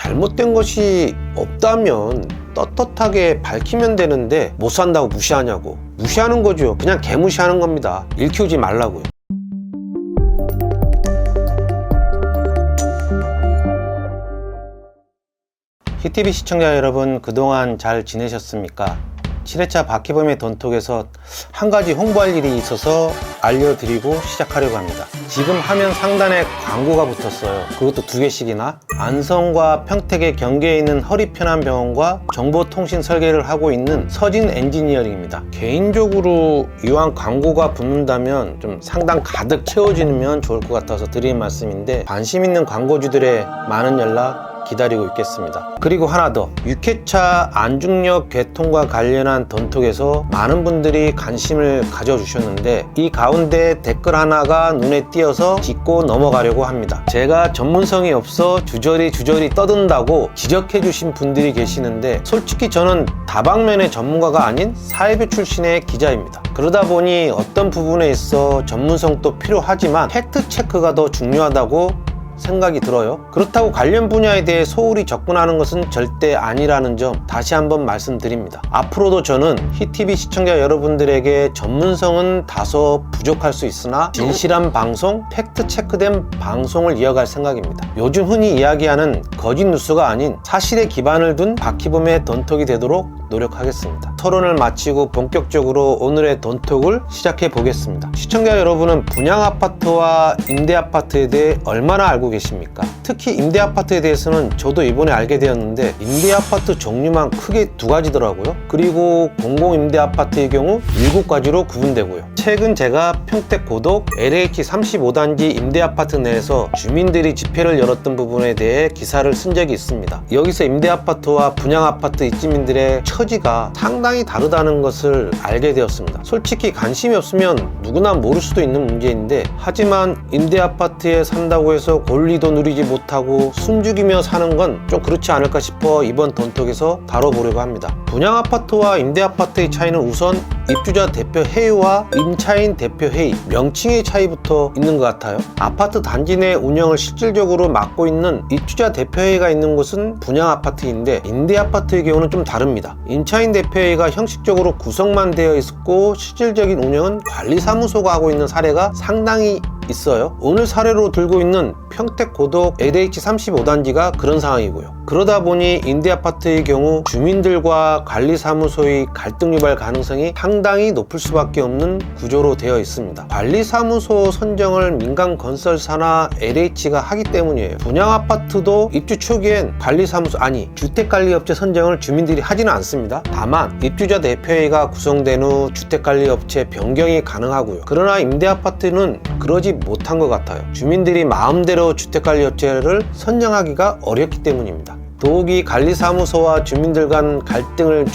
잘못된 것이 없다면 떳떳하게 밝히면 되는데 못 산다고 무시하냐고. 무시하는 거죠. 그냥 개무시하는 겁니다. 일 키우지 말라고요. 히티비 시청자 여러분, 그동안 잘 지내셨습니까? 7회차 바퀴범의 돈톡에서 한 가지 홍보할 일이 있어서 알려드리고 시작하려고 합니다. 지금 화면 상단에 광고가 붙었어요. 그것도 2개씩이나. 안성과 평택의 경계에 있는 허리 편한 병원과 정보통신 설계를 하고 있는 서진 엔지니어링입니다. 개인적으로 이왕 광고가 붙는다면 좀 상당 가득 채워지면 좋을 것 같아서 드리는 말씀인데, 관심 있는 광고주들의 많은 연락 기다리고 있겠습니다. 그리고 하나 더, 6회차 안중역 개통과 관련한 돈톡에서 많은 분들이 관심을 가져주셨는데 이 가운데 댓글 하나가 눈에 띄어서 짚고 넘어가려고 합니다. 제가 전문성이 없어 주저리 떠든다고 지적해 주신 분들이 계시는데, 솔직히 저는 다방면의 전문가가 아닌 사회부 출신의 기자입니다. 그러다 보니 어떤 부분에 있어 전문성도 필요하지만 팩트체크가 더 중요하다고 생각이 들어요. 그렇다고 관련 분야에 대해 소홀히 접근하는 것은 절대 아니라는 점 다시 한번 말씀드립니다. 앞으로도 저는 히티비 시청자 여러분들에게 전문성은 다소 부족할 수 있으나 진실한 방송, 팩트 체크된 방송을 이어갈 생각입니다. 요즘 흔히 이야기하는 거짓 뉴스가 아닌 사실에 기반을 둔 바퀴범의 돈톡이 되도록 노력하겠습니다. 토론을 마치고 본격적으로 오늘의 돈톡을 시작해 보겠습니다. 시청자 여러분은 분양 아파트와 임대 아파트에 대해 얼마나 알고 계십니까? 특히 임대 아파트에 대해서는 저도 이번에 알게 되었는데, 임대 아파트 종류만 크게 2가지더라고요. 그리고 공공 임대 아파트의 경우 7가지로 구분되고요. 최근 제가 평택 고덕 LH 35단지 임대 아파트 내에서 주민들이 집회를 열었던 부분에 대해 기사를 쓴 적이 있습니다. 여기서 임대 아파트와 분양 아파트 입주민들의 처지가 상당히 다르다는 것을 알게 되었습니다. 솔직히 관심이 없으면 누구나 모를 수도 있는 문제인데, 하지만 임대 아파트에 산다고 해서 권리도 누리지 못하고 숨죽이며 사는 건 좀 그렇지 않을까 싶어 이번 돈톡에서 다뤄보려고 합니다. 분양 아파트와 임대 아파트의 차이는 우선 입주자 대표 회의와 임차인 대표 회의, 명칭의 차이부터 있는 것 같아요. 아파트 단지 내 운영을 실질적으로 맡고 있는 입주자 대표 회의가 있는 곳은 분양 아파트인데, 임대 아파트의 경우는 좀 다릅니다. 임차인 대표 회의가 형식적으로 구성만 되어 있고 실질적인 운영은 관리사무소가 하고 있는 사례가 상당히 있어요. 오늘 사례로 들고 있는 평택 고덕 LH 35단지가 그런 상황이고요. 그러다 보니 임대 아파트의 경우 주민들과 관리사무소의 갈등 유발 가능성이 상당히 높을 수밖에 없는 구조로 되어 있습니다. 관리사무소 선정을 민간 건설사나 LH가 하기 때문이에요. 분양 아파트도 입주 초기엔 관리사무소, 아니 주택관리업체 선정을 주민들이 하지는 않습니다. 다만 입주자 대표회의가 구성된 후 주택관리업체 변경이 가능하고요. 그러나 임대 아파트는 그러지 못한 것 같아요. 주민들이 마음대로 주택관리업체를 선정하기가 어렵기 때문입니다. 더욱이 관리사무소와 주민들 간 갈등을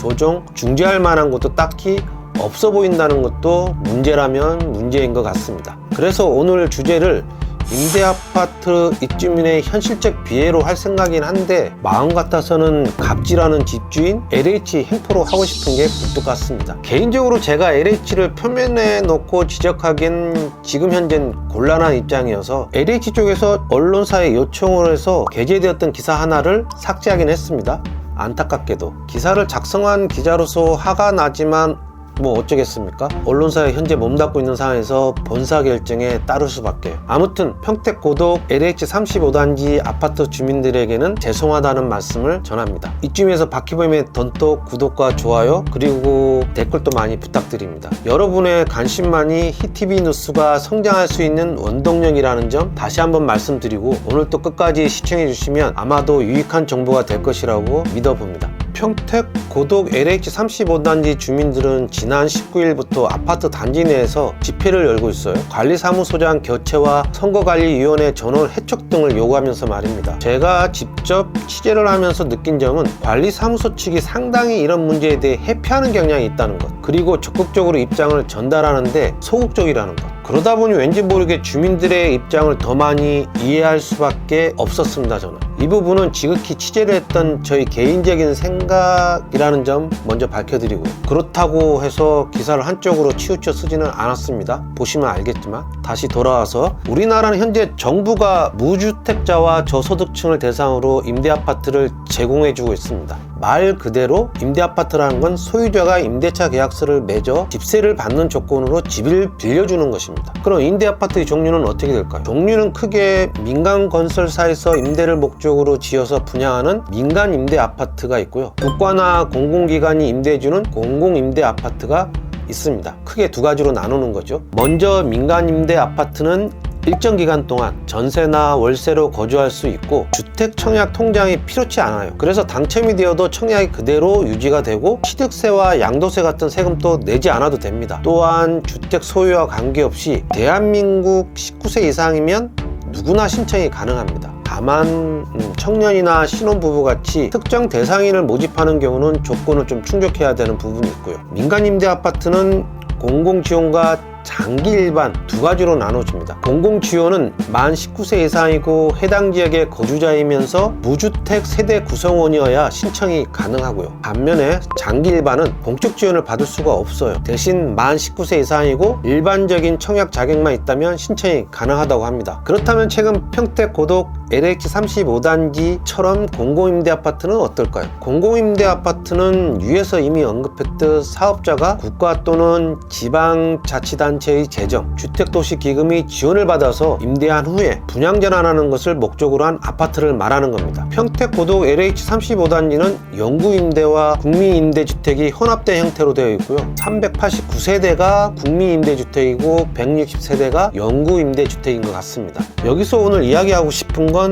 중재할 만한 것도 딱히 없어 보인다는 것도 문제라면 문제인 것 같습니다. 그래서 오늘 주제를 임대 아파트 입주민의 현실적 비애로 할 생각이긴 한데, 마음 같아서는 갑질하는 집주인 LH 행포로 하고 싶은 게 굴뚝 같습니다. 개인적으로 제가 LH를 표면에 놓고 지적하기엔 지금 현재는 곤란한 입장이어서 LH 쪽에서 언론사에 요청을 해서 게재되었던 기사 하나를 삭제하긴 했습니다. 안타깝게도 기사를 작성한 기자로서 화가 나지만 뭐 어쩌겠습니까? 언론사에 현재 몸담고 있는 상황에서 본사 결정에 따를 수밖에. 아무튼 평택 고덕 LH 35단지 아파트 주민들에게는 죄송하다는 말씀을 전합니다. 이쯤에서 바퀴범의 돈톡 구독과 좋아요 그리고 댓글도 많이 부탁드립니다. 여러분의 관심만이 히티비 뉴스가 성장할 수 있는 원동력이라는 점 다시 한번 말씀드리고, 오늘 또 끝까지 시청해 주시면 아마도 유익한 정보가 될 것이라고 믿어봅니다. 평택 고덕 LH 35단지 주민들은 지난 19일부터 아파트 단지 내에서 집회를 열고 있어요. 관리사무소장 교체와 선거관리위원회 전원 해촉 등을 요구하면서 말입니다. 제가 직접 취재를 하면서 느낀 점은 관리사무소 측이 상당히 이런 문제에 대해 회피하는 경향이 있다는 것, 그리고 적극적으로 입장을 전달하는데 소극적이라는 것. 그러다 보니 왠지 모르게 주민들의 입장을 더 많이 이해할 수밖에 없었습니다. 저는 이 부분은 지극히 취재를 했던 저희 개인적인 생각이라는 점 먼저 밝혀드리고요. 그렇다고 해서 기사를 한쪽으로 치우쳐 쓰지는 않았습니다. 보시면 알겠지만 다시 돌아와서 우리나라는 현재 정부가 무주택자와 저소득층을 대상으로 임대아파트를 제공해주고 있습니다. 말 그대로 임대아파트라는 건 소유자가 임대차 계약서를 맺어 집세를 받는 조건으로 집을 빌려주는 것입니다. 그럼 임대아파트의 종류는 어떻게 될까요? 종류는 크게 민간건설사에서 임대를 목적으로 지어서 분양하는 민간 임대아파트가 있고요. 국가나 공공기관이 임대해주는 공공임대아파트가 있습니다. 크게 두 가지로 나누는 거죠. 먼저 민간 임대 아파트는 일정 기간 동안 전세나 월세로 거주할 수 있고 주택 청약 통장이 필요치 않아요. 그래서 당첨이 되어도 청약이 그대로 유지가 되고 취득세와 양도세 같은 세금도 내지 않아도 됩니다. 또한 주택 소유와 관계없이 대한민국 19세 이상이면 누구나 신청이 가능합니다. 다만 청년이나 신혼부부 같이 특정 대상인을 모집하는 경우는 조건을 좀 충족해야 되는 부분이 있고요. 민간 임대 아파트는 공공지원과 장기 일반 두 가지로 나눠집니다. 공공지원은 만 19세 이상이고 해당 지역의 거주자이면서 무주택 세대 구성원이어야 신청이 가능하고요. 반면에 장기 일반은 공적 지원을 받을 수가 없어요. 대신 만 19세 이상이고 일반적인 청약 자격만 있다면 신청이 가능하다고 합니다. 그렇다면 최근 평택 고덕 LH35단지처럼 공공임대아파트는 어떨까요? 공공임대아파트는 위에서 이미 언급했듯 사업자가 국가 또는 지방자치단체의 재정, 주택도시기금이 지원을 받아서 임대한 후에 분양전환하는 것을 목적으로 한 아파트를 말하는 겁니다. 평택 고덕 LH35단지는 영구임대와 국민임대주택이 혼합된 형태로 되어 있고요. 389세대가 국민임대주택이고 160세대가 영구임대주택인 것 같습니다. 여기서 오늘 이야기하고 싶은 건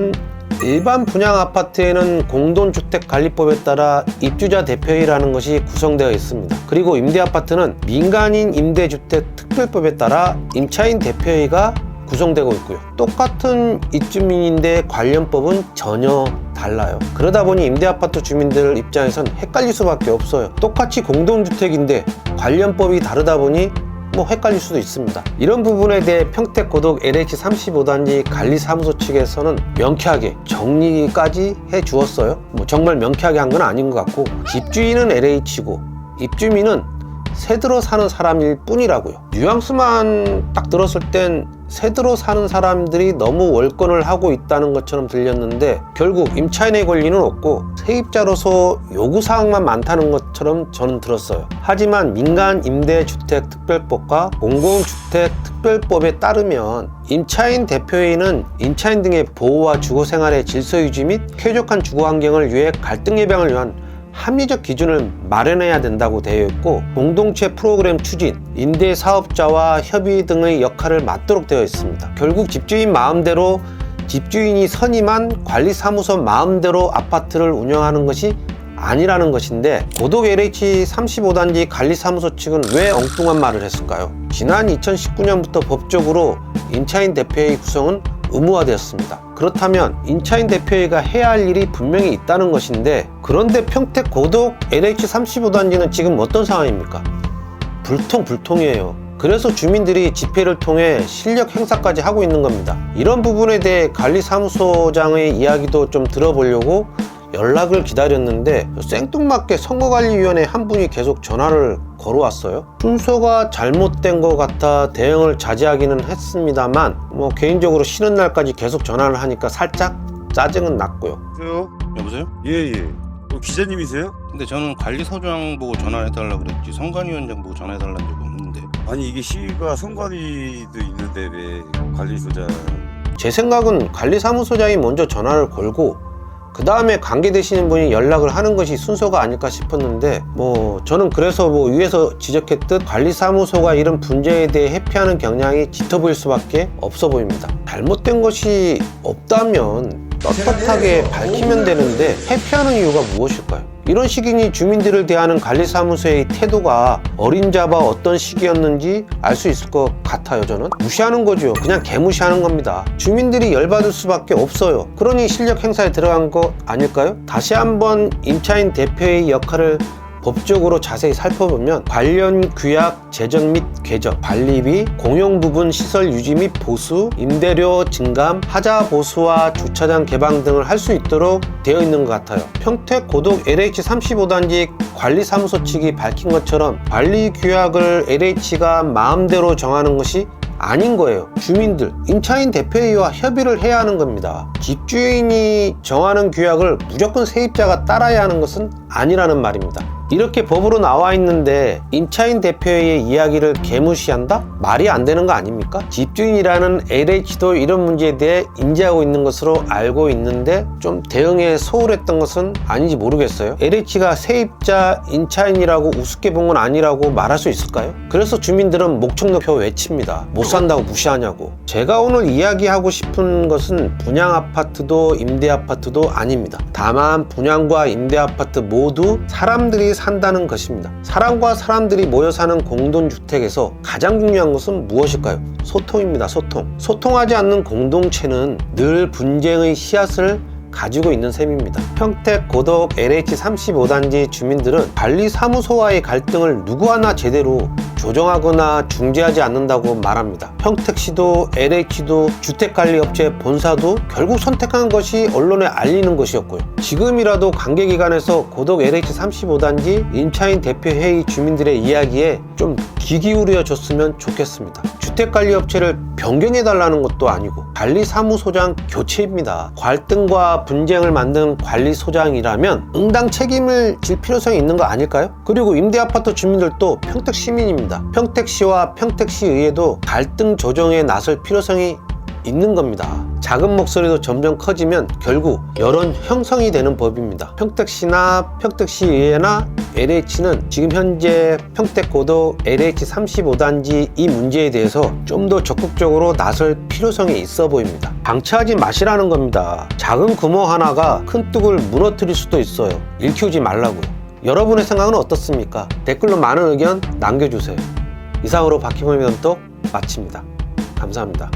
일반 분양 아파트에는 공동주택관리법에 따라 입주자 대표회의라는 것이 구성되어 있습니다. 그리고 임대 아파트는 민간인 임대주택 특별법에 따라 임차인 대표회의가 구성되고 있고요. 똑같은 입주민인데 관련법은 전혀 달라요. 그러다 보니 임대아파트 주민들 입장에선 헷갈릴 수밖에 없어요. 똑같이 공동주택인데 관련법이 다르다 보니 헷갈릴 수도 있습니다. 이런 부분에 대해 평택 고덕 LH35단지 관리사무소 측에서는 명쾌하게 정리까지 해 주었어요. 정말 명쾌하게 한 건 아닌 것 같고, 집주인은 LH고 입주민은 새들어 사는 사람일 뿐이라고요. 뉘앙스만 딱 들었을 땐 새들어 사는 사람들이 너무 월권을 하고 있다는 것처럼 들렸는데 결국 임차인의 권리는 없고 세입자로서 요구사항만 많다는 것처럼 저는 들었어요. 하지만 민간임대주택특별법과 공공주택특별법에 따르면 임차인 대표회의는 임차인 등의 보호와 주거생활의 질서유지 및 쾌적한 주거환경을 위해 갈등 예방을 위한 합리적 기준을 마련해야 된다고 되어 있고, 공동체 프로그램 추진, 임대 사업자와 협의 등의 역할을 맡도록 되어 있습니다. 결국 집주인 마음대로 집주인이 선임한 관리사무소 마음대로 아파트를 운영하는 것이 아니라는 것인데, 고덕 LH35단지 관리사무소 측은 왜 엉뚱한 말을 했을까요? 지난 2019년부터 법적으로 임차인 대표회의 구성은 의무화되었습니다. 그렇다면 임차인 대표회의가 해야 할 일이 분명히 있다는 것인데, 그런데 평택 고덕 LH35단지는 지금 어떤 상황입니까? 불통이에요. 그래서 주민들이 집회를 통해 실력 행사까지 하고 있는 겁니다. 이런 부분에 대해 관리사무소장의 이야기도 좀 들어보려고 연락을 기다렸는데 생뚱맞게 선거관리위원회 한 분이 계속 전화를 걸어왔어요. 순서가 잘못된 것 같아 대응을 자제하기는 했습니다만 개인적으로 쉬는 날까지 계속 전화를 하니까 살짝 짜증은 났고요. 여보세요? 예. 기자님이세요? 근데 저는 관리소장 보고 전화해달라고 그랬지 선관위원장 보고 전화해달라는 적이 없는데. 아니 이게 시가 선관위도 있는데 왜 관리소장? 제 생각은 관리사무소장이 먼저 전화를 걸고 그 다음에 관계되시는 분이 연락을 하는 것이 순서가 아닐까 싶었는데 저는 그래서 위에서 지적했듯 관리사무소가 이런 문제에 대해 회피하는 경향이 짙어 보일 수밖에 없어 보입니다. 잘못된 것이 없다면 떳떳하게 밝히면 되는데 회피하는 이유가 무엇일까요? 이런 시기니 주민들을 대하는 관리사무소의 태도가 어림잡아 어떤 시기였는지 알 수 있을 것 같아요. 저는 무시하는 거죠. 그냥 개무시하는 겁니다. 주민들이 열받을 수밖에 없어요. 그러니 실력 행사에 들어간 거 아닐까요? 다시 한번 임차인 대표의 역할을 법적으로 자세히 살펴보면 관련 규약 제정 및 개정, 관리비, 공용부분 시설 유지 및 보수, 임대료 증감, 하자 보수와 주차장 개방 등을 할 수 있도록 되어 있는 것 같아요. 평택 고덕 LH 35단지 관리사무소 측이 밝힌 것처럼 관리 규약을 LH가 마음대로 정하는 것이 아닌 거예요. 주민들, 임차인 대표회의와 협의를 해야 하는 겁니다. 집주인이 정하는 규약을 무조건 세입자가 따라야 하는 것은 아니라는 말입니다. 이렇게 법으로 나와 있는데 임차인 대표회의의 이야기를 개무시한다? 말이 안 되는 거 아닙니까? 집주인이라는 LH도 이런 문제에 대해 인지하고 있는 것으로 알고 있는데 좀 대응에 소홀했던 것은 아닌지 모르겠어요. LH가 세입자 임차인이라고 우습게 본 건 아니라고 말할 수 있을까요? 그래서 주민들은 목청노표 외칩니다. 못 산다고 무시하냐고. 제가 오늘 이야기하고 싶은 것은 분양 아파트도 임대 아파트도 아닙니다. 다만 분양과 임대 아파트 모두 사람들이 산다는 것입니다. 사람과 사람들이 모여 사는 공동주택에서 가장 중요한 것은 무엇일까요? 소통입니다. 소통하지 않는 공동체는 늘 분쟁의 씨앗을 가지고 있는 셈입니다. 평택 고덕 LH 35단지 주민들은 관리사무소와의 갈등을 누구 하나 제대로 조정하거나 중재하지 않는다고 말합니다. 평택시도 LH도 주택관리업체 본사도 결국 선택한 것이 언론에 알리는 것이었고요. 지금이라도 관계기관에서 고덕 LH 35단지 임차인 대표회의 주민들의 이야기에 좀 귀 기울여 줬으면 좋겠습니다. 주택관리업체를 변경해달라는 것도 아니고 관리사무소장 교체입니다. 갈등과 분쟁을 만든 관리소장이라면 응당 책임을 질 필요성이 있는 거 아닐까요? 그리고 임대아파트 주민들도 평택시민입니다. 평택시와 평택시의회도 갈등 조정에 나설 필요성이 있는 겁니다. 작은 목소리도 점점 커지면 결국 여론 형성이 되는 법입니다. 평택시나 평택시의회나 LH는 지금 현재 평택고덕 LH 35단지 이 문제에 대해서 좀 더 적극적으로 나설 필요성이 있어 보입니다. 방치하지 마시라는 겁니다. 작은 구멍 하나가 큰 뚝을 무너뜨릴 수도 있어요. 일 키우지 말라고요. 여러분의 생각은 어떻습니까? 댓글로 많은 의견 남겨주세요. 이상으로 바퀴벌레 감독 마칩니다. 감사합니다.